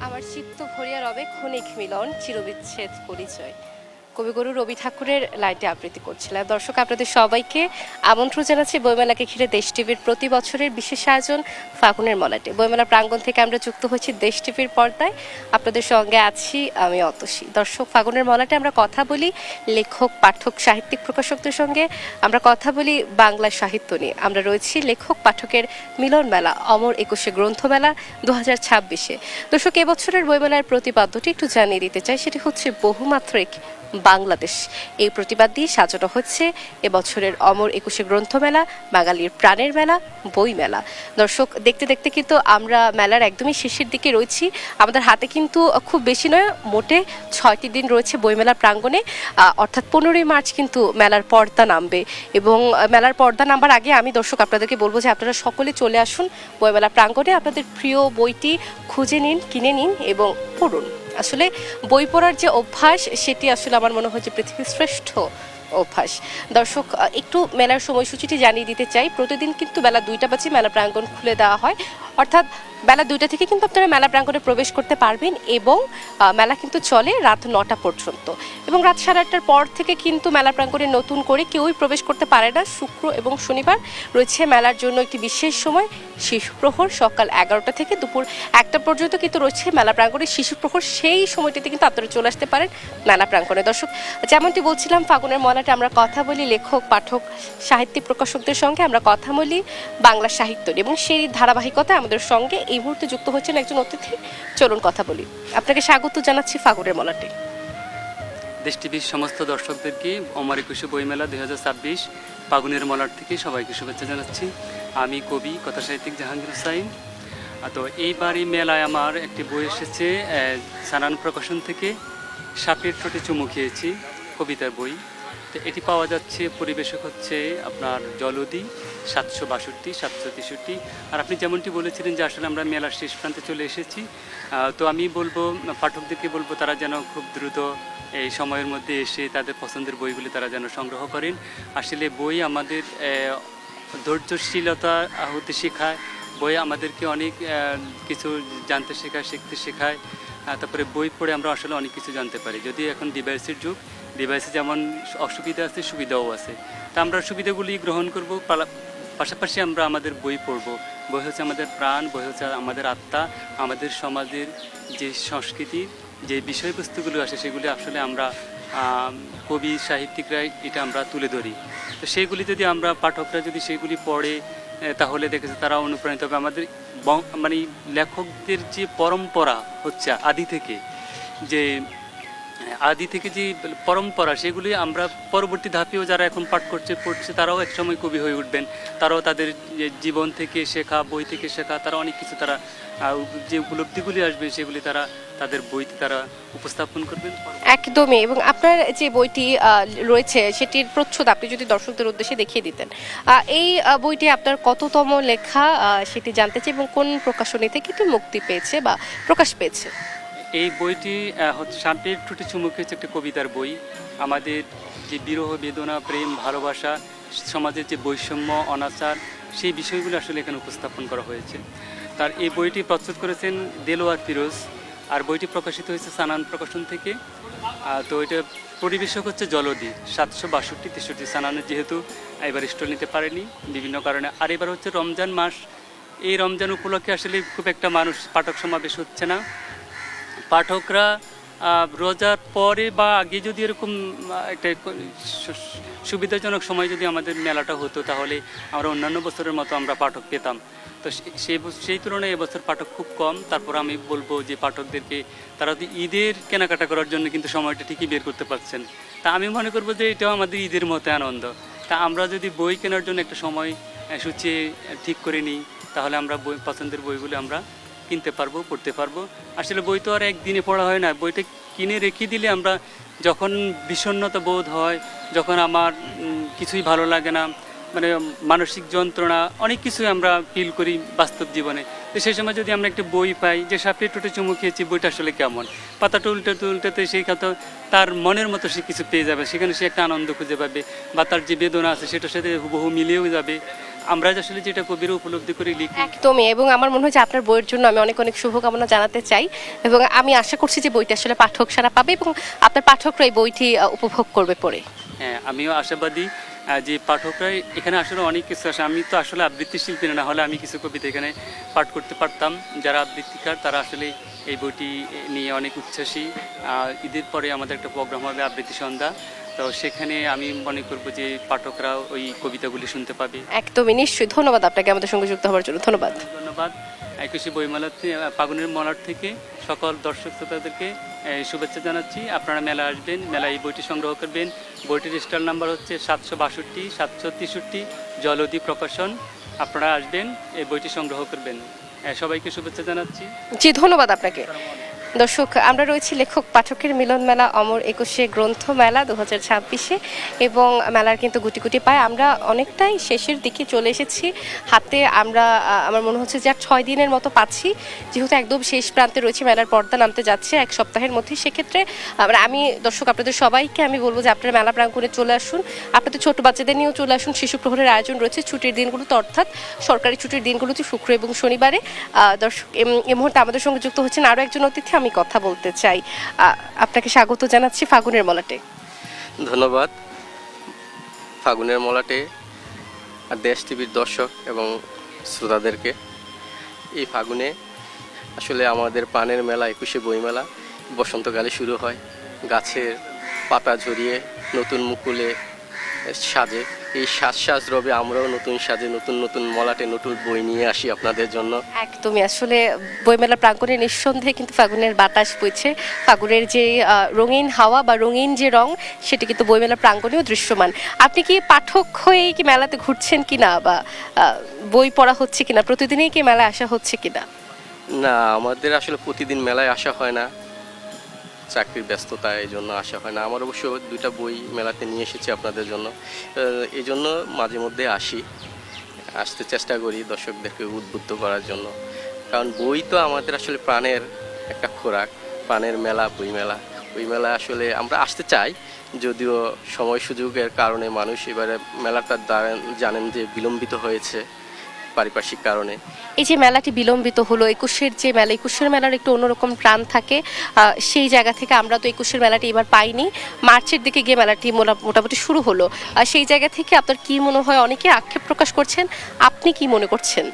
আমার চিত্ত ভরিয়া রবে ক্ষণিক মিলন চিরবিচ্ছেদ পরিচয়। কবিগুরু রবি ঠাকুরের লাইনটি আবৃত্তি করছিলাম। দর্শক, আপনাদের সবাইকে আমন্ত্রণ জানাচ্ছি বইমেলাকে ঘিরে দেশ টিভির প্রতি বছরের বিশেষ আয়োজন ফাগুনের মলাটে। বইমেলা প্রাঙ্গণ থেকে আমরা যুক্ত হয়েছি দেশ টিভির পর্দায়। আপনাদের সঙ্গে আছি আমি অতসী। দর্শক, ফাগুনের মলাটে আমরা কথা বলি লেখক, পাঠক, সাহিত্যিক প্রকাশকদের সঙ্গে। আমরা কথা বলি বাংলা সাহিত্য নিয়ে। আমরা রয়েছি লেখক পাঠকের মিলন মেলা, অমর 21শে গ্রন্থমেলা 2026-এ। দর্শক, এবছরের বইমেলার প্রতিপাদ্যটি একটু জানিয়ে দিতে চাই। সেটি হচ্ছে বহুমাত্রিক বাংলাদেশ। এই প্রতিবাদ দিয়ে সাজানো হচ্ছে এবছরের অমর 21শে গ্রন্থমেলা, বাঙালির প্রাণের মেলা, বই মেলা। দর্শক, দেখতে দেখতে কিন্তু আমরা মেলার একদমই শেষের দিকে রয়েছি। আমাদের হাতে কিন্তু খুব বেশি নয়, মোটে 6টি দিন রয়েছে বইমেলার প্রাঙ্গণে। অর্থাৎ 15ই মার্চ কিন্তু মেলার পর্দা নামবে। এবং মেলার পর্দা নামবার আগে আমি দর্শক আপনাদেরকে বলবো যে আপনারা সকলে চলে আসুন বইমেলা প্রাঙ্গণে। আপনাদের প্রিয় বইটি খুঁজে নিন, কিনে নিন এবং পড়ুন। আসলে বই পড়ার যে অভ্যাস, সেটি আসলে আমার মনে হয় যে পৃথিবীর শ্রেষ্ঠ অভ্যাস। দর্শক, একটু মেলার সময়সূচিটি জানিয়ে দিতে চাই। প্রতিদিন কিন্তু বেলা 2টা বাজে মেলা প্রাঙ্গণ খুলে দেওয়া হয়। অর্থাৎ বেলা 2টা থেকে কিন্তু আপনারা মেলা প্রাঙ্গণে প্রবেশ করতে পারবেন এবং মেলা কিন্তু চলে রাত 9টা পর্যন্ত। এবং রাত 8:30টার পর থেকে কিন্তু মেলা প্রাঙ্গণে নতুন করে কেউই প্রবেশ করতে পারে না। শুক্র এবং শনিবার রয়েছে মেলার জন্য একটি বিশেষ সময়, শিশু প্রহর। সকাল 11টা থেকে দুপুর 1টা পর্যন্ত কিন্তু রয়েছে মেলা প্রাঙ্গণে শিশু প্রহর। সেই সময়টিতে কিন্তু আপনারা চলে আসতে পারেন মেলা প্রাঙ্গণে। দর্শক, যেমনটি বলছিলাম, ফাগুনের মলাটে আমরা কথা বলি লেখক, পাঠক, সাহিত্যিক প্রকাশকদের সঙ্গে। আমরা কথা বলি বাংলা সাহিত্য নিয়ে এবং সেই ধারাবাহিকতায় আমাদের সঙ্গে এই মুহূর্তে যুক্ত হচ্ছেন একজন অতিথি। চলুন কথা বলি। আপনাকে স্বাগত জানাচ্ছি ফাগুনের মলাটে। দেশ টিভির সমস্ত দর্শকদেরকে অমর 21শে বইমেলা 2026 ফাগুনের মলাট থেকে সবাইকে শুভেচ্ছা জানাচ্ছি। আমি কবি, কথা সাহিত্যিক জাহাঙ্গীর হুসাইন। তো এইবার এই মেলায় আমার একটি বই এসেছে সানান প্রকাশন থেকে, সাপের ঠোঁটে চুমু খেয়েছি, কবিতার বই। তো এটি পাওয়া যাচ্ছে, পরিবেশক হচ্ছে আপনার জলদি 762, 763। আর আপনি যেমনটি বলেছিলেন যে আসলে আমরা মেলার শেষ প্রান্তে চলে এসেছি। তো আমি বলবো, পাঠকদেরকে বলবো তারা যেন খুব দ্রুত এই সময়ের মধ্যে এসে তাদের পছন্দের বইগুলি তারা যেন সংগ্রহ করেন। আসলে বই আমাদের ধৈর্যশীলতা হতে শেখায়, বই আমাদেরকে অনেক কিছু জানতে শেখায়, শিখতে শেখায়। তারপরে বই পড়ে আমরা আসলে অনেক কিছু জানতে পারি। যদি এখন ডিভাইসের যুগ, ডিভাইসে যেমন অসুবিধা আছে সুবিধাও আছে। তা আমরা সুবিধাগুলি গ্রহণ করব, পাশাপাশি আমরা আমাদের বই পড়ব। বই হচ্ছে আমাদের প্রাণ, বই হচ্ছে আমাদের আত্মা। আমাদের সমাজের যে সংস্কৃতি, যে বিষয়বস্তুগুলো আসে সেগুলি আসলে আমরা কবি সাহিত্যিকরা এটা আমরা তুলে ধরি। তো সেইগুলি যদি আমরা পাঠকরা যদি সেগুলি পড়ে, তাহলে দেখেছে তারা অনুপ্রাণিত হবে। আমাদের মানে লেখকদের যে পরম্পরা হচ্ছে আদি থেকে যে পরম্পরা, সেগুলি আমরা পরবর্তী ধাপেও যারা এখন পাঠ পড়ছে তারাও একসময় কবি হয়ে উঠবেন। তারাও তাদের জীবন থেকে শেখা, বই থেকে শেখা, তারা অনেক কিছু তারা যে উপলব্ধিগুলি আসবে সেগুলি তারা তাদের বইতে তারা উপস্থাপন করবেন। একদমই। এবং আপনার যে বইটি রয়েছে সেটির প্রচ্ছদ আপনি যদি দর্শকদের উদ্দেশ্যে দেখিয়ে দিতেন। এই বইটি আপনার কততম লেখা সেটি জানতে চাই এবং কোন প্রকাশনী থেকে এটি মুক্তি পেয়েছে বা প্রকাশ পেয়েছে? এই বইটি হচ্ছে সাপের ঠোঁটে চুমু খেয়েছে, একটা কবিতার বই। আমাদের যে বিরহ, বেদনা, প্রেম, ভালোবাসা, সমাজের যে বৈষম্য, অনাচার, সেই বিষয়গুলো আসলে এখানে উপস্থাপন করা হয়েছে। তার এই বইটি প্রস্তুত করেছেন দেলোয়ার ফিরোজ। আর বইটি প্রকাশিত হয়েছে সানান প্রকাশন থেকে। তো এটা পরিবেশক হচ্ছে জলদি 762, 63। সানানের যেহেতু এবার স্টল নিতে পারেনি বিভিন্ন কারণে। আর এবার হচ্ছে রমজান মাস, এই রমজান উপলক্ষে আসলে খুব একটা মানুষ পাঠক সমাবেশ হচ্ছে না। পাঠকরা রোজার পরে বা আগে যদি এরকম একটা সুবিধাজনক সময় যদি আমাদের মেলাটা হতো, তাহলে আমরা অন্যান্য বছরের মতো আমরা পাঠক পেতাম। তো সেই তুলনায় এবছর পাঠক খুব কম। তারপর আমি বলবো যে পাঠকদেরকে তারা ঈদের কেনাকাটা করার জন্য কিন্তু সময়টা ঠিকই বের করতে পারছেন। তা আমি মনে করবো যে এটাও আমাদের ঈদের মতো আনন্দ। তা আমরা যদি বই কেনার জন্য একটা সময় সূচি ঠিক করে নিই, তাহলে আমরা পছন্দের বইগুলো আমরা কিনতে পারবো, পড়তে পারবো। আসলে বই তো আর একদিনে পড়া হয় না। বইটা কিনে রেখে দিলে আমরা যখন বিষণ্ণতা বোধ হয়, যখন আমার কিছুই ভালো লাগে না, মানে মানসিক যন্ত্রণা, অনেক কিছুই আমরা ফিল করি বাস্তব জীবনে। তো সেই সময় যদি আমরা একটা বই পাই যে সাপের ঠোঁটে চুমু খেয়েছি, বইটা আসলে কেমন, পাতাটা উল্টাতে সেই কথা তার মনের মতো সে কিছু পেয়ে যাবে। সেখানে সে একটা আনন্দ খুঁজে পাবে, বা তার যে বেদনা আছে সেটার সাথে হুবহু মিলেও যাবে। আমরা আসলে যেটা কবিরা উপলব্ধি করে লিখি। একদমই, এবং আমার মনে হয় যে আপনার বইয়ের জন্য আমি অনেক অনেক শুভকামনা জানাতে চাই, এবং আমি আশা করছি যে বইটা আসলে পাঠক সারা পাবে এবং আপনার পাঠকরা এই বইটি উপভোগ করবে পড়ে। হ্যাঁ, আমিও আশাবাদী যে পাঠকরা এখানে আসলে অনেক কিছু আসে। আমি তো আসলে আবৃত্তি শিল্পী না হলে আমি কিছু কবিতা এখানে পাঠ করতে পারতাম। যারা আবৃত্তিকার তারা আসলে এই বইটি নিয়ে অনেক উচ্ছ্বাসী। ঈদের পরে আমাদের একটা প্রোগ্রাম হবে আবৃত্তি সন্ধ্যা, তো সেখানে আমি মনে করবো যে পাঠকরা ওই কবিতাগুলি শুনতে পাবে। একদমই, নিশ্চয়ই। ধন্যবাদ আপনাকে আমাদের সঙ্গে যুক্ত হওয়ার জন্য। ধন্যবাদ। ধন্যবাদ। একুশে বইমেলা ফাগুনের মলার থেকে সকল দর্শক শ্রোতাদেরকে শুভেচ্ছা জানাচ্ছি। আপনারা মেলা আসবেন, মেলায় এই বইটি সংগ্রহ করবেন। বইটির স্টল নাম্বার হচ্ছে 762, 763, জলধি প্রকাশন। আপনারা আসবেন, এই বইটি সংগ্রহ করবেন। সবাইকে শুভেচ্ছা জানাচ্ছি। জি, ধন্যবাদ আপনাকে। দর্শক, আমরা রয়েছি লেখক পাঠকের মিলন মেলা অমর 21শে গ্রন্থ মেলা 2026-এ, এবং মেলার কিন্তু গুটি গুটি পায় আমরা অনেকটাই শেষের দিকে চলে এসেছি। হাতে আমরা আমার মনে হচ্ছে যে আর 6 দিনের মতো পাচ্ছি, যেহেতু একদম শেষ প্রান্তে রয়েছে, মেলার পর্দা নামতে যাচ্ছে 1 সপ্তাহের মধ্যে। সেক্ষেত্রে আমি দর্শক আপনাদের সবাইকে আমি বলবো যে আপনারা মেলা প্রাঙ্গণে চলে আসুন, আপনাদের ছোট বাচ্চাদের নিয়েও চলে আসুন। শিশু প্রহরের আয়োজন রয়েছে ছুটির দিনগুলোতে, অর্থাৎ সরকারি ছুটির দিনগুলোতে শুক্র এবং শনিবারে। দর্শক, এই মুহূর্তে আমাদের সঙ্গে যুক্ত হচ্ছেন আরও একজন অতিথি, আমি কথা বলতে চাই। আপনাকে স্বাগত জানাচ্ছি ফাগুনের মলাটে। ধন্যবাদ। ফাগুনের মলাটে আর দেশ টিভির দর্শক এবং শ্রোতাদেরকে। এই ফাগুনে আসলে আমাদের পানের মেলা 21শে বইমেলা বসন্তকালে শুরু হয়। গাছের পাতা ঝরিয়ে নতুন মুকুলে সাজে, এই সাজ রবে আমরাও নতুন সাজে নতুন নতুন মলাটে নতুন বই নিয়ে আসি আপনাদের জন্য। একদমই, আসলে বইমেলা প্রাঙ্গণে নিঃসন্দেহে কিন্তু ফাগুনের বাতাস বইছে। ফাগুনের যে রঙিন হাওয়া বা রঙিন যে রং, সেটি কিন্তু বইমেলা প্রাঙ্গণেও দৃশ্যমান। আপনি কি পাঠক হয়ে কি মেলাতে ঘুরছেন কিনা, বা বই পড়া হচ্ছে কিনা, প্রতিদিনই কি মেলায় আসা হচ্ছে কিনা? না, আমাদের আসলে প্রতিদিন মেলায় আসা হয় না, চাকরির ব্যস্ততা, এই জন্য আসা হয় না। আমার অবশ্য 2টা বই মেলাতে নিয়ে এসেছি আপনাদের জন্য, এই জন্য মাঝে মধ্যে আসতে চেষ্টা করি দর্শকদেরকে উদ্বুদ্ধ করার জন্য। কারণ বই তো আমাদের আসলে প্রাণের একটা খোরাক। প্রাণের মেলা বই মেলা আসলে আমরা আসতে চাই, যদিও সময় সুযোগের কারণে মানুষ এবারে মেলাটা জানেন যে বিলম্বিত হয়েছে পারিপার্শ্বিক কারণে। এই যে মেলাটি বিলম্বিত হলো, 21শের যে মেলা, 21শের মেলার একটু অন্যরকম প্রাণ থাকে, সেই জায়গা থেকে আমরা তো 21শের মেলাটি এবার পাইনি। মার্চের দিকে গিয়ে মেলাটি মোটামুটি শুরু হলো। সেই জায়গা থেকে আপনার কি মনে হয়? অনেকে আক্ষেপ প্রকাশ করছেন, আপনি কি মনে করছেন?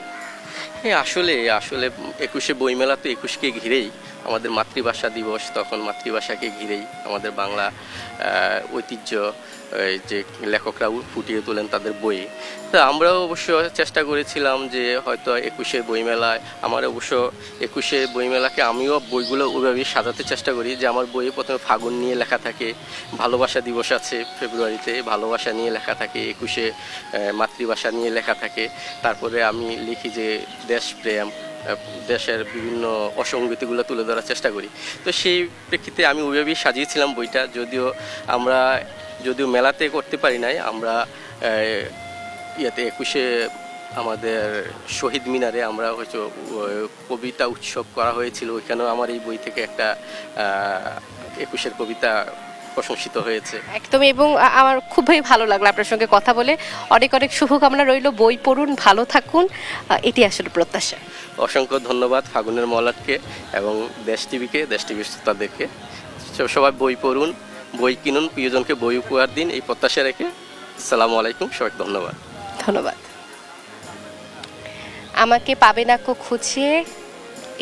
হ্যাঁ, আসলে 21শে বইমেলা তো 21কে ঘিরেই, আমাদের মাতৃভাষা দিবস, তখন মাতৃভাষাকে ঘিরেই আমাদের বাংলা ঐতিহ্য যে লেখকরা ফুটিয়ে তোলেন তাদের বইয়ে। তো আমরাও অবশ্য চেষ্টা করেছিলাম যে হয়তো 21শে বইমেলায়, আমার অবশ্য 21শে বইমেলাকে আমিও বইগুলো ওইভাবেই সাজাতে চেষ্টা করি যে আমার বইয়ে প্রথমে ফাগুন নিয়ে লেখা থাকে, ভালোবাসা দিবস আছে ফেব্রুয়ারিতে, ভালোবাসা নিয়ে লেখা থাকে, 21শে মাতৃভাষা নিয়ে লেখা থাকে, তারপরে আমি লিখি যে দেশপ্রেম, দেশের বিভিন্ন অসঙ্গতিগুলো তুলে ধরার চেষ্টা করি। তো সেই প্রেক্ষিতে আমি ওইভাবেই সাজিয়েছিলাম বইটা। যদিও মেলাতে করতে পারি নাই, আমরা 21শে আমাদের শহীদ মিনারে আমরা হয়তো কবিতা উৎসব করা হয়েছিল, ওইখানেও আমার এই বই থেকে একটা 21শের কবিতা প্রশংসিত হয়েছে। একদমই, এবং আমার খুবই ভালো লাগলো আপনার সঙ্গে কথা বলে। অনেক অনেক শুভকামনা রইল, বই পড়ুন, ভালো থাকুন, এটি আসলে প্রত্যাশা। অসংখ্য ধন্যবাদ ফাগুনের মলাটকে এবং দেশ টিভির শ্রোতাদেরকে। সবাই বই পড়ুন, বই কিনুন, প্রিয়জনকে বই উপহার দিন, এই প্রত্যাশা রেখে আসসালামু আলাইকুম, সবাইকে ধন্যবাদ। ধন্যবাদ। আমাকে পাবে না কো খুঁজে,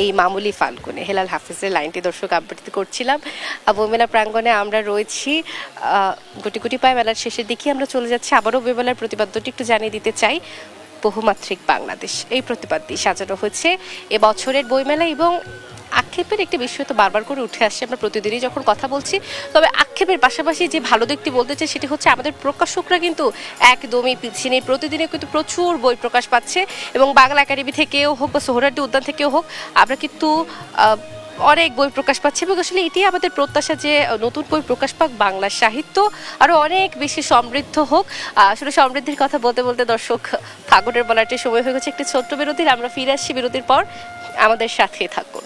এই মামুলি ফাল্গুনে, হেলাল হাফিজের লাইনটি দর্শক আবৃত্তি করছিলাম। বইমেলা প্রাঙ্গণে আমরা রয়েছি, গুটি গুটি পায় মেলার শেষের দিকে আমরা চলে যাচ্ছি। আবারও বইমেলার প্রতিপাদ্যটি একটু জানিয়ে দিতে চাই। বহুমাত্রিক বাংলাদেশ, এই প্রতিপাদ দিয়ে সাজানো হয়েছে এবছরের বইমেলা, এবং আক্ষেপের একটি বিষয় তো বারবার করে উঠে আসছে, আমরা প্রতিদিনই যখন কথা বলছি। তবে আক্ষেপের পাশাপাশি যে ভালো দিকটি বলতে চাই সেটি হচ্ছে আমাদের প্রকাশকরা কিন্তু একদমই পিছিয়ে নেই। প্রতিদিনে কিন্তু প্রচুর বই প্রকাশ পাচ্ছে, এবং বাংলা একাডেমি থেকেও হোক বা সোহরাওয়ার্দী উদ্যান থেকেও হোক, আমরা কিন্তু অনেক বই প্রকাশ পাচ্ছে। এবং আসলে এটি আমাদের প্রত্যাশা যে নতুন বই প্রকাশ পাক, বাংলা সাহিত্য আরও অনেক বেশি সমৃদ্ধ হোক। আসলে সমৃদ্ধির কথা বলতে বলতে দর্শক, ফাগুনের বলাটির সময় হয়ে গেছে একটি ছোট্ট বিরতির। আমরা ফিরে আসছি বিরতির পর, আমাদের সাথে থাকুন।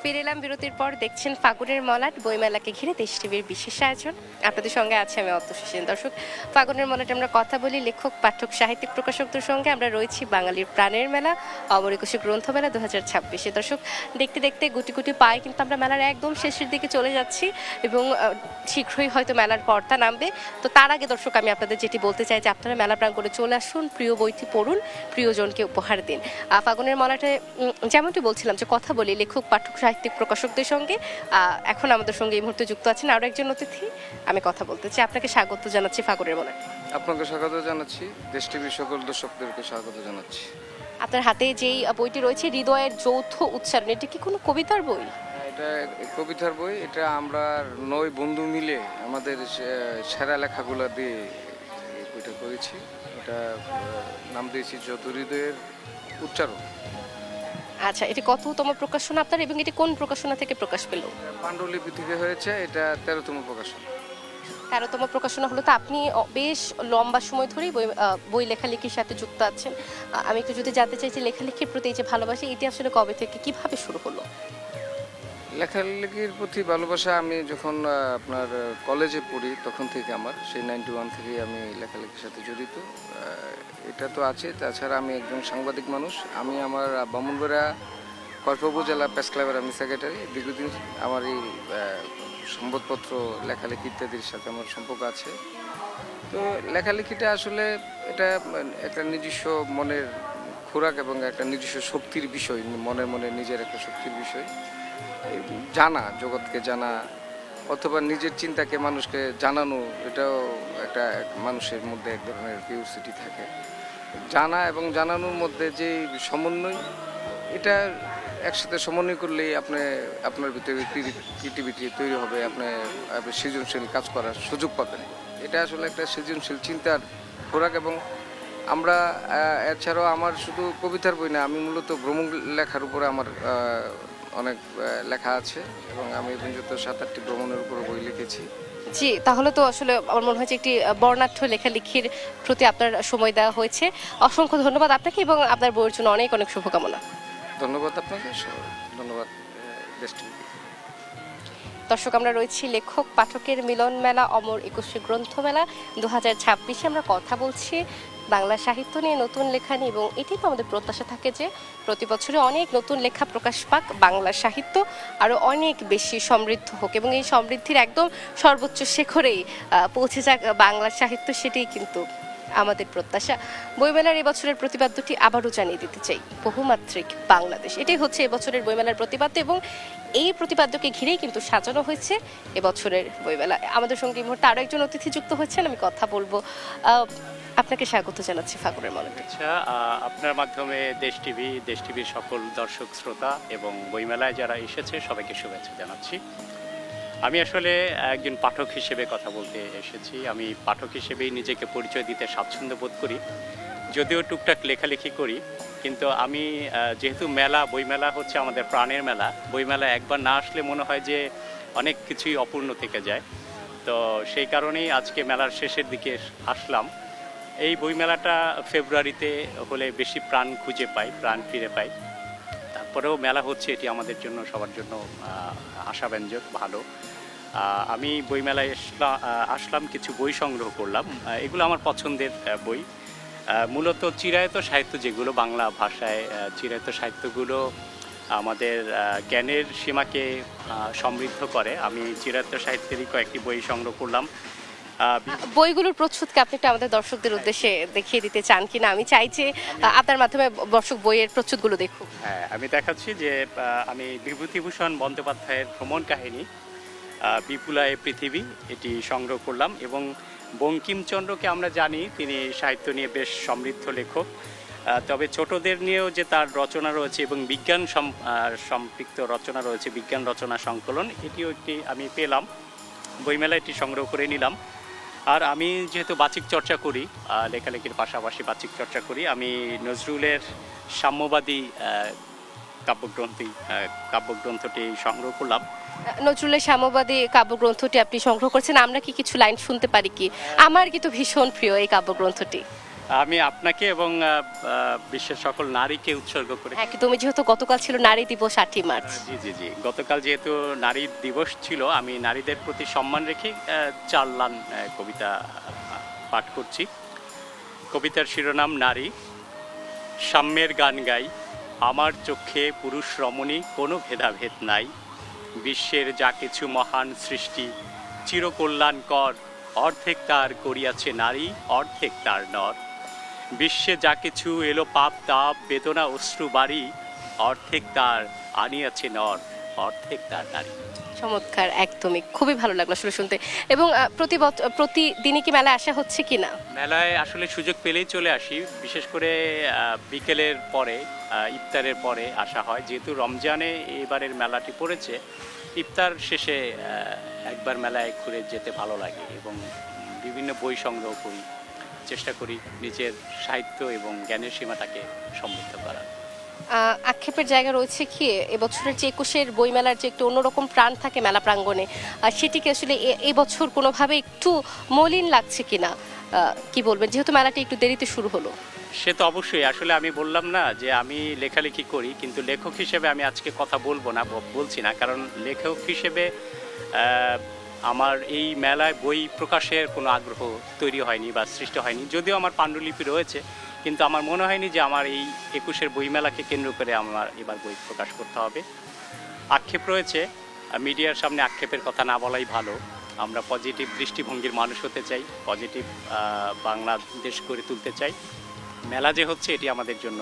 ফিরে এলাম বিরতির পর। দেখছেন ফাগুনের মলাট, বইমেলাকে ঘিরে দেশ টিভির বিশেষ আয়োজন। আপনাদের সঙ্গে আছে আমি অতসী সেন। দর্শক, ফাগুনের মলাটে আমরা কথা বলি লেখক, পাঠক, সাহিত্যিক প্রকাশকদের সঙ্গে। আমরা রয়েছি বাঙালির প্রাণের মেলা অমর একুশে গ্রন্থমেলা 2026। দর্শক, দেখতে দেখতে গুটি গুটি পায়ে কিন্তু আমরা মেলার একদম শেষের দিকে চলে যাচ্ছি এবং শীঘ্রই হয়তো মেলার পর্দা নামবে। তো তার আগে দর্শক, আমি আপনাদের যেটি বলতে চাই যে আপনারা মেলা প্রাঙ্গণে চলে আসুন, প্রিয় বইটি পড়ুন, প্রিয়জনকে উপহার দিন। ফাগুনের মলাটে যেমনটি বলছিলাম যে কথা বলি লেখক, পাঠক, সাহিত্যিক প্রকাশকদের সঙ্গে। এখন আমাদের সঙ্গে এই মুহূর্তে যুক্ত আছেন আরও একজন অতিথি। আমি কথা বলতে চাই, আপনাকে স্বাগত জানাচ্ছি ফাগুনের মলাটে। আপনাকে স্বাগত জানাচ্ছি, দেশ টিভির সকল দর্শকদেরকে স্বাগত জানাচ্ছি। আপনার হাতে যেই বইটি রয়েছে, হৃদয়ের যৌথ উচ্চারণ, এটি কি কোনো কবিতার বই? এটা কবিতার বই। এটা আমরা 9 বন্ধু মিলে আমাদের সেরা লেখাগুলো দিয়ে এই বইটা করেছি। এটা নাম দিয়েছি যত হৃদয়ের উচ্চারণ। আচ্ছা, এটি কততম প্রকাশনা আপনার এবং এটি কোন প্রকাশনা থেকে প্রকাশ পেল? পাণ্ডুলিপি থেকে হয়েছে, এটা 13তম প্রকাশন। 13তম প্রকাশনা হলো। তো আপনি বেশ লম্বা সময় ধরেই বই লেখালেখির সাথে যুক্ত আছেন। আমি একটু যদি জানতে চাই যে লেখালেখির প্রতি এই যে ভালোবাসা, এটি আসলে কবে থেকে কিভাবে শুরু হলো? লেখালেখির প্রতি ভালোবাসা আমি যখন আপনার কলেজে পড়ি তখন থেকে, আমার সেই 91 থেকেই আমি লেখালেখির সাথে জড়িত। এটা তো আছে, তাছাড়া আমি একজন সাংবাদিক মানুষ। আমি আমার ব্রাহ্মণবাড়িয়া কসবা উপজেলা প্রেস ক্লাবের আমি সেক্রেটারি। দীর্ঘদিন আমার এই সংবাদপত্র, লেখালেখি ইত্যাদির সাথে আমার সম্পর্ক আছে। তো লেখালেখিটা আসলে এটা একটা নিজস্ব মনের খোরাক এবং একটা নিজস্ব শক্তির বিষয়, মনে নিজের একটা শক্তির বিষয়। জানা, জগৎকে জানা অথবা নিজের চিন্তাকে মানুষকে জানানো, এটাও একটা মানুষের মধ্যে এক ধরনের কিউরিওসিটি থাকে। জানা এবং জানানোর মধ্যে যে সমন্বয়, এটা একসাথে সমন্বয় করলেই আপনার ভিতরে ক্রিয়েটিভিটি তৈরি হবে, আপনি সৃজনশীল কাজ করার সুযোগ পাবেন। এটা আসলে একটা সৃজনশীল চিন্তার খোরাক। এবং আমরা এছাড়াও আমার শুধু কবিতার বই না, আমি মূলত ভ্রমণ লেখার উপরে আমার অনেক লেখা আছে এবং আমি পর্যন্ত 7-8টি ভ্রমণের উপর বই লিখেছি। জি, তাহলে তো আসলে আমার মনে হয় যে একটি বর্ণাঢ্য লেখালেখির প্রতি আপনার সময় দেওয়া হয়েছে। অসংখ্য ধন্যবাদ আপনাকে এবং আপনার বইয়ের জন্য অনেক অনেক শুভকামনা। ধন্যবাদ আপনাকে, ধন্যবাদ দেশ টিভি। দর্শক, আমরা রয়েছি লেখক পাঠকের মিলন মেলা অমর একুশে গ্রন্থমেলা 2026। আমরা কথা বলছি বাংলা সাহিত্য নিয়ে, নতুন লেখা নিয়ে, এবং এটাই তো আমাদের প্রত্যাশা থাকে যে প্রতি বছরে অনেক নতুন লেখা প্রকাশ পাক, বাংলা সাহিত্য আরও অনেক বেশি সমৃদ্ধ হোক এবং এই সমৃদ্ধির একদম সর্বোচ্চ শিখরেই পৌঁছে যাক বাংলা সাহিত্য। সেটাই কিন্তু আমাদের প্রত্যাশা। বইমেলার এবছরের প্রতিপাদ্যটি আবারও জানিয়ে দিতে চাই, বহুমাত্রিক বাংলাদেশ। এটাই হচ্ছে এবছরের বইমেলার প্রতিপাদ্য এবং এই প্রতিপাদ্যকে ঘিরেই কিন্তু সাজানো হয়েছে এবছরের বইমেলা। আমাদের সঙ্গে এই মুহূর্তে আরও একজন অতিথি যুক্ত হচ্ছেন, আমি কথা বলবো। আপনাকে স্বাগত জানাচ্ছি ফাগুনের মলাটে। আচ্ছা, আপনার মাধ্যমে দেশ টিভির সকল দর্শক শ্রোতা এবং বইমেলায় যারা এসেছে সবাইকে শুভেচ্ছা জানাচ্ছি। আমি আসলে একজন পাঠক হিসেবে কথা বলতে এসেছি। আমি পাঠক হিসেবেই নিজেকে পরিচয় দিতে স্বাচ্ছন্দ্য বোধ করি, যদিও টুকটাক লেখালেখি করি। কিন্তু আমি যেহেতু বইমেলা হচ্ছে আমাদের প্রাণের মেলা, বইমেলা একবার না আসলে মনে হয় যে অনেক কিছুই অপূর্ণ থেকে যায়। তো সেই কারণেই আজকে মেলার শেষের দিকে আসলাম। এই বইমেলাটা ফেব্রুয়ারিতে হলে বেশি প্রাণ ফিরে পাই। তারপরেও মেলা হচ্ছে, এটি আমাদের জন্য, সবার জন্য আশাব্যঞ্জক, ভালো। আমি বইমেলায় আসলাম, কিছু বই সংগ্রহ করলাম। এগুলো আমার পছন্দের বই। মূলত চিরায়ত সাহিত্য, যেগুলো বাংলা ভাষায় চিরায়ত সাহিত্যগুলো আমাদের জ্ঞানের সীমাকে সমৃদ্ধ করে। আমি চিরায়ত সাহিত্যেরই কয়েকটি বই সংগ্রহ করলাম। বইগুলোর প্রচ্ছদকে আপনি একটু আমাদের দর্শকদের উদ্দেশ্যে দেখিয়ে দিতে চান কিনা? আমি চাই যে আপনার মাধ্যমে দর্শক বইয়ের প্রচ্ছদগুলো দেখুক। হ্যাঁ, আমি দেখাচ্ছি যে আমি বিভূতিভূষণ বন্দ্যোপাধ্যায়ের ভ্রমণ কাহিনী বিপুলায় পৃথিবী, এটি সংগ্রহ করলাম। এবং বঙ্কিমচন্দ্রকে আমরা জানি তিনি সাহিত্য নিয়ে বেশ সমৃদ্ধ লেখক, তবে ছোটদের নিয়েও যে তার রচনা রয়েছে এবং বিজ্ঞান সম্পৃক্ত রচনা রয়েছে, বিজ্ঞান রচনা সংকলন, এটিও একটি আমি পেলাম বইমেলায়, এটি সংগ্রহ করে নিলাম। আর আমি যেহেতু বাচিক চর্চা করি, লেখালেখির পাশাপাশি বাচিক চর্চা করি, আমি নজরুলের সাম্যবাদী কাব্যগ্রন্থটি সংগ্রহ করলাম। নজরুলের সাম্যবাদী কাব্যগ্রন্থটি আপনি সংগ্রহ করেছেন, আমরা কি কিছু লাইন শুনতে পারি কি? আমার কিন্তু ভীষণ প্রিয় এই কাব্যগ্রন্থটি। আমি আপনাকে এবং বিশ্বের সকল নারীকে উৎসর্গ করে একদমই, যেহেতু গতকাল ছিল নারী দিবস 8ই মার্চ। জি জি জি, গতকাল যেহেতু নারী দিবস ছিল, আমি নারীদের প্রতি সম্মান রেখে 4 লাইন কবিতা পাঠ করছি। কবিতার শিরোনাম নারী। সাম্যের গান গাই, আমার চোখে পুরুষ রমণী কোনো ভেদাভেদ নাই। বিশ্বের যা কিছু মহান সৃষ্টি চিরকল্যাণকর, অর্ধেক তার করিয়াছে নারী, অর্ধেক তার নর। বিশ্বে যা কিছু এলো পাপ তাপ বেদনা অশ্রু বাড়ি, অর্ধেক তার আনিয়াছে নর, অর্ধেক তার নারী। চমৎকার, একদমই খুবই ভালো লাগলো আসলে শুনতে। এবং প্রতিদিনই কি মেলায় আসা হচ্ছে কি না? মেলায় আসলে সুযোগ পেলেই চলে আসি, বিশেষ করে বিকেলের পরে, ইফতারের পরে আসা হয়। যেহেতু রমজানে এবারের মেলাটি পড়েছে, ইফতার শেষে একবার মেলায় ঘুরে যেতে ভালো লাগে এবং বিভিন্ন বই সংগ্রহ করি, চেষ্টা করি নিজের সাহিত্য এবং জ্ঞানের সীমাটাকে সমৃদ্ধ করার। আক্ষেপের জায়গা রয়েছে কি এবছরের যে 21-এর বইমেলার যে একটু অন্যরকম প্রাণ থাকে মেলা প্রাঙ্গণে, সেটিকে আসলে এই বছর কোনোভাবে একটু মলিন লাগছে কিনা, কি বলবেন, যেহেতু মেলাটি একটু দেরিতে শুরু হলো? সে তো অবশ্যই। আসলে আমি বললাম না যে আমি লেখালেখি করি, কিন্তু লেখক হিসেবে আমি আজকে কথা বলছি না, কারণ লেখক হিসেবে আমার এই মেলায় বই প্রকাশের কোনো আগ্রহ তৈরি হয়নি বা সৃষ্টি হয়নি। যদিও আমার পাণ্ডুলিপি রয়েছে, কিন্তু আমার মনে হয়নি যে আমার এই 21-এর বইমেলাকে কেন্দ্র করে আমার এবার বই প্রকাশ করতে হবে। আক্ষেপ রয়েছে, মিডিয়ার সামনে আক্ষেপের কথা না বলাই ভালো। আমরা পজিটিভ দৃষ্টিভঙ্গির মানুষ হতে চাই, পজিটিভ বাংলাদেশ গড়ে তুলতে চাই। মেলা যে হচ্ছে এটি আমাদের জন্য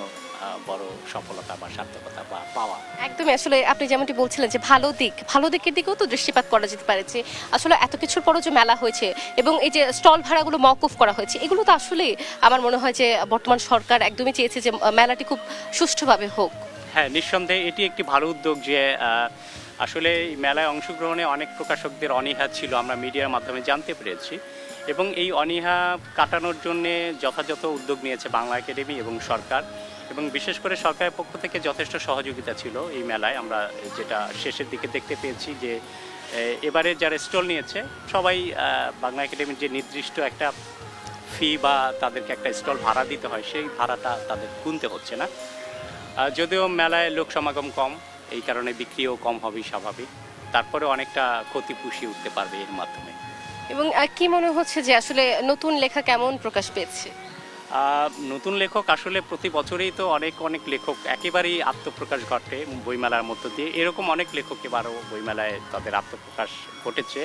বড় সফলতা বা সার্থকতা বা পাওয়া। একদমই, আসলে আপনি যেমনটি বলছিলেন যে ভালো দিকের দিকেও তো দৃষ্টিপাত করা যেতে পারে, যে আসলে এত কিছুর পরও যে মেলা হয়েছে এবং এই যে স্টল ভাড়াগুলো মওকুফ করা হয়েছে, এগুলো তো আসলে আমার মনে হয় যে বর্তমান সরকার একদমই চেয়েছে যে মেলাটি খুব সুষ্ঠুভাবে হোক। হ্যাঁ, নিঃসন্দেহে এটি একটি ভালো উদ্যোগ যে আসলে এই মেলায় অংশগ্রহণে অনেক প্রকাশকদের অনীহা ছিল, আমরা মিডিয়ার মাধ্যমে জানতে পেরেছি, এবং এই অনীহা কাটানোর জন্যে যথাযথ উদ্যোগ নিয়েছে বাংলা একাডেমি এবং সরকার, এবং বিশেষ করে সরকারের পক্ষ থেকে যথেষ্ট সহযোগিতা ছিল এই মেলায়। আমরা যেটা শেষের দিকে দেখতে পেয়েছি যে এবারে যারা স্টল নিয়েছে সবাই বাংলা একাডেমির যে নির্দিষ্ট একটা ফি বা তাদেরকে একটা স্টল ভাড়া দিতে হয়, সেই ভাড়াটা তাদের গুনতে হচ্ছে না। যদিও মেলায় লোক সমাগম কম, এই কারণে বিক্রিও কম হবেই স্বাভাবিক, তারপরে অনেকটা ক্ষতি পুষিয়ে উঠতে পারবে এর মাধ্যমে। এবং কি মনে হচ্ছে যে আসলে নতুন লেখা কেমন প্রকাশ পেয়েছে? নতুন লেখক আসলে প্রতি বছরেই তো অনেক লেখক একেবারেই আত্মপ্রকাশ ঘটে বইমেলার মধ্য দিয়ে। এরকম অনেক লেখক এবারও বইমেলায় তাদের আত্মপ্রকাশ ঘটেছে।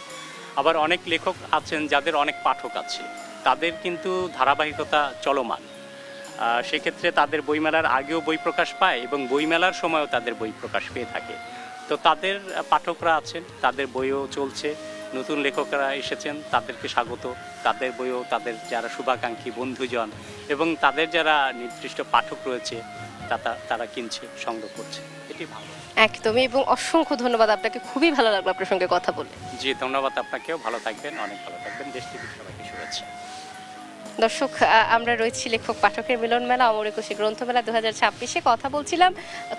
আবার অনেক লেখক আছেন যাদের অনেক পাঠক আছে, তাদের কিন্তু ধারাবাহিকতা চলমান। সেক্ষেত্রে তাদের বইমেলার আগেও বই প্রকাশ পায় এবং বইমেলার সময়ও তাদের বই প্রকাশ পেয়ে থাকে। তো তাদের পাঠকরা আছেন, তাদের বইও চলছে, নতুন লেখকরা এসেছেন, তাদেরকে স্বাগত। তাদের বইও তাদের যারা শুভাকাঙ্ক্ষী বন্ধুজন এবং তাদের যারা নির্দিষ্ট পাঠক রয়েছে তারা কিনছে, সংগ্রহ করছে, এটি ভালো। একদমই, এবং অসংখ্য ধন্যবাদ আপনাকে, খুবই ভালো লাগলো আপনার সঙ্গে কথা বলে। জি, ধন্যবাদ আপনাকেও। ভালো থাকবেন, অনেক ভালো থাকবেন। দেশ টিভির সবাইকে শুভেচ্ছা। দর্শক, আমরা রয়েছি লেখক পাঠকের মিলন মেলা অমর একুশে গ্রন্থমেলা 2026-এ। কথা বলছিলাম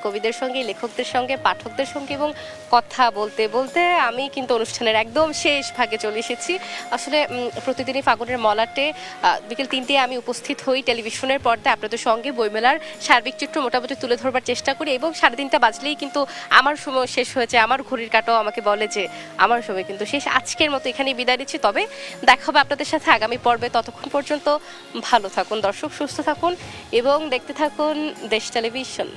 কবিদের সঙ্গে, লেখকদের সঙ্গে, পাঠকদের সঙ্গে, এবং কথা বলতে বলতে আমি কিন্তু অনুষ্ঠানের একদম শেষ ভাগে চলে এসেছি। আসলে প্রতিদিনই ফাগুনের মলাটে বিকেল 3টায় আমি উপস্থিত হই টেলিভিশনের পর্দায় আপনাদের সঙ্গে, বইমেলার সার্বিক চিত্র মোটামুটি তুলে ধরবার চেষ্টা করি, এবং 3:30 বাজলেই কিন্তু আমার সময় শেষ হয়েছে। আমার ঘড়ির কাঁটাও আমাকে বলে যে আমার সময় কিন্তু শেষ। আজকের মতো এখানেই বিদায় দিচ্ছি, তবে দেখা হবে আপনাদের সাথে আগামী পর্বে। ততক্ষণ পর্যন্ত ভালো থাকুন দর্শক, সুস্থ থাকুন এবং দেখতে থাকুন দেশ টেলিভিশন।